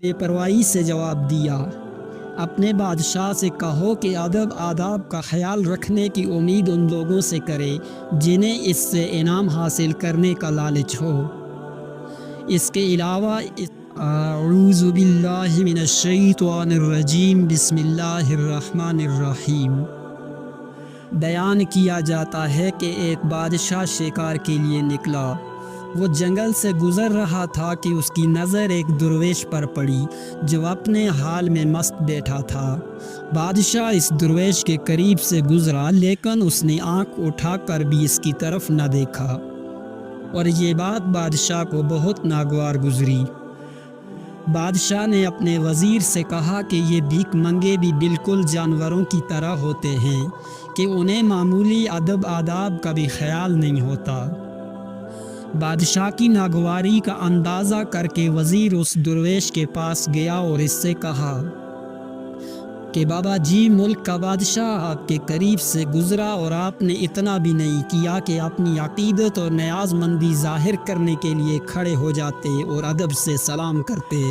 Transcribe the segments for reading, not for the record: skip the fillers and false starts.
بے پرواہی سے جواب دیا، اپنے بادشاہ سے کہو کہ ادب آداب کا خیال رکھنے کی امید ان لوگوں سے کرے جنہیں اس سے انعام حاصل کرنے کا لالچ ہو۔ اس کے علاوہ اعوذ باللہ من الشیطان الرجیم، بسم اللہ الرحمن الرحیم۔ بیان کیا جاتا ہے کہ ایک بادشاہ شکار کے لیے نکلا۔ وہ جنگل سے گزر رہا تھا کہ اس کی نظر ایک درویش پر پڑی جو اپنے حال میں مست بیٹھا تھا۔ بادشاہ اس درویش کے قریب سے گزرا، لیکن اس نے آنکھ اٹھا کر بھی اس کی طرف نہ دیکھا، اور یہ بات بادشاہ کو بہت ناگوار گزری۔ بادشاہ نے اپنے وزیر سے کہا کہ یہ بھیک منگے بھی بالکل جانوروں کی طرح ہوتے ہیں کہ انہیں معمولی ادب آداب کا بھی خیال نہیں ہوتا۔ بادشاہ کی ناگواری کا اندازہ کر کے وزیر اس درویش کے پاس گیا اور اس سے کہا کہ بابا جی، ملک کا بادشاہ آپ کے قریب سے گزرا اور آپ نے اتنا بھی نہیں کیا کہ اپنی عقیدت اور نیاز مندی ظاہر کرنے کے لیے کھڑے ہو جاتے اور ادب سے سلام کرتے۔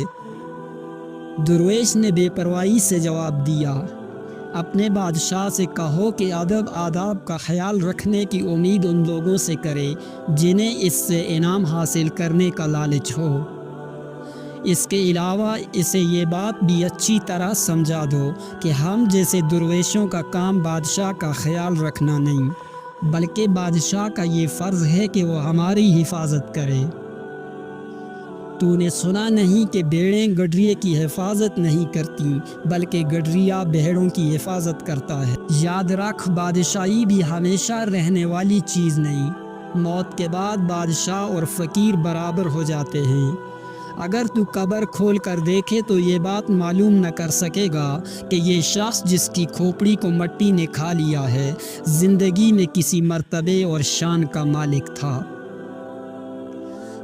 درویش نے بے پرواہی سے جواب دیا، اپنے بادشاہ سے کہو کہ ادب آداب کا خیال رکھنے کی امید ان لوگوں سے کرے جنہیں اس سے انعام حاصل کرنے کا لالچ ہو۔ اس کے علاوہ اسے یہ بات بھی اچھی طرح سمجھا دو کہ ہم جیسے درویشوں کا کام بادشاہ کا خیال رکھنا نہیں، بلکہ بادشاہ کا یہ فرض ہے کہ وہ ہماری حفاظت کرے۔ تو نے سنا نہیں کہ بھیڑیں گڈریے کی حفاظت نہیں کرتی، بلکہ گڈریا بھیڑوں کی حفاظت کرتا ہے۔ یاد رکھ، بادشاہی بھی ہمیشہ رہنے والی چیز نہیں۔ موت کے بعد بادشاہ اور فقیر برابر ہو جاتے ہیں۔ اگر تو قبر کھول کر دیکھے تو یہ بات معلوم نہ کر سکے گا کہ یہ شخص جس کی کھوپڑی کو مٹی نے کھا لیا ہے، زندگی میں کسی مرتبے اور شان کا مالک تھا۔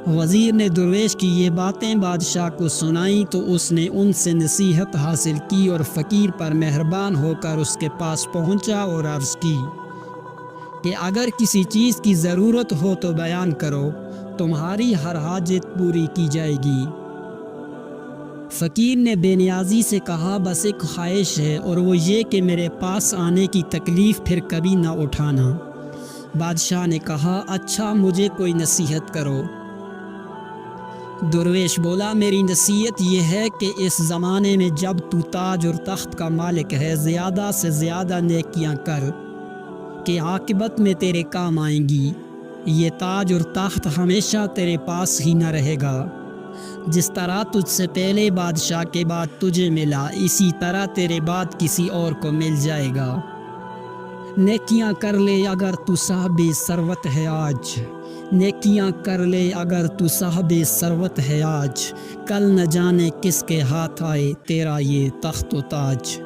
وزیر نے درویش کی یہ باتیں بادشاہ کو سنائیں تو اس نے ان سے نصیحت حاصل کی اور فقیر پر مہربان ہو کر اس کے پاس پہنچا اور عرض کی کہ اگر کسی چیز کی ضرورت ہو تو بیان کرو، تمہاری ہر حاجت پوری کی جائے گی۔ فقیر نے بے نیازی سے کہا، بس ایک خواہش ہے، اور وہ یہ کہ میرے پاس آنے کی تکلیف پھر کبھی نہ اٹھانا۔ بادشاہ نے کہا، اچھا، مجھے کوئی نصیحت کرو۔ درویش بولا، میری نصیحت یہ ہے کہ اس زمانے میں جب تو تاج اور تخت کا مالک ہے، زیادہ سے زیادہ نیکیاں کر کہ عاقبت میں تیرے کام آئیں گی۔ یہ تاج اور تخت ہمیشہ تیرے پاس ہی نہ رہے گا۔ جس طرح تجھ سے پہلے بادشاہ کے بعد تجھے ملا، اسی طرح تیرے بعد کسی اور کو مل جائے گا۔ نیکیاں کر لے اگر تو صاحب ثروت ہے آج، نیکیاں کر لے اگر تو صاحب ثروت ہے آج، کل نہ جانے کس کے ہاتھ آئے تیرا یہ تخت و تاج۔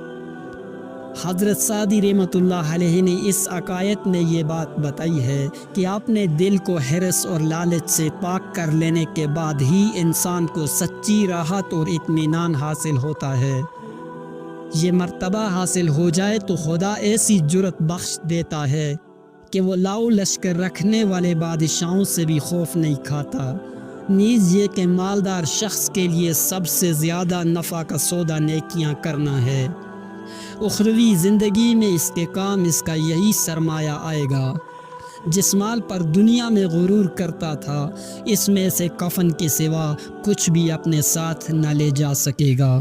حضرت سعدی رحمۃ اللہ علیہ نے اس عقائد میں یہ بات بتائی ہے کہ اپنے دل کو حرص اور لالچ سے پاک کر لینے کے بعد ہی انسان کو سچی راحت اور اطمینان حاصل ہوتا ہے۔ یہ مرتبہ حاصل ہو جائے تو خدا ایسی جرأت بخش دیتا ہے کہ وہ لاؤ لشکر رکھنے والے بادشاہوں سے بھی خوف نہیں کھاتا۔ نیز یہ کہ مالدار شخص کے لیے سب سے زیادہ نفع کا سودا نیکیاں کرنا ہے۔ اخروی زندگی میں اس کے کام اس کا یہی سرمایہ آئے گا۔ جس مال پر دنیا میں غرور کرتا تھا، اس میں سے کفن کے سوا کچھ بھی اپنے ساتھ نہ لے جا سکے گا۔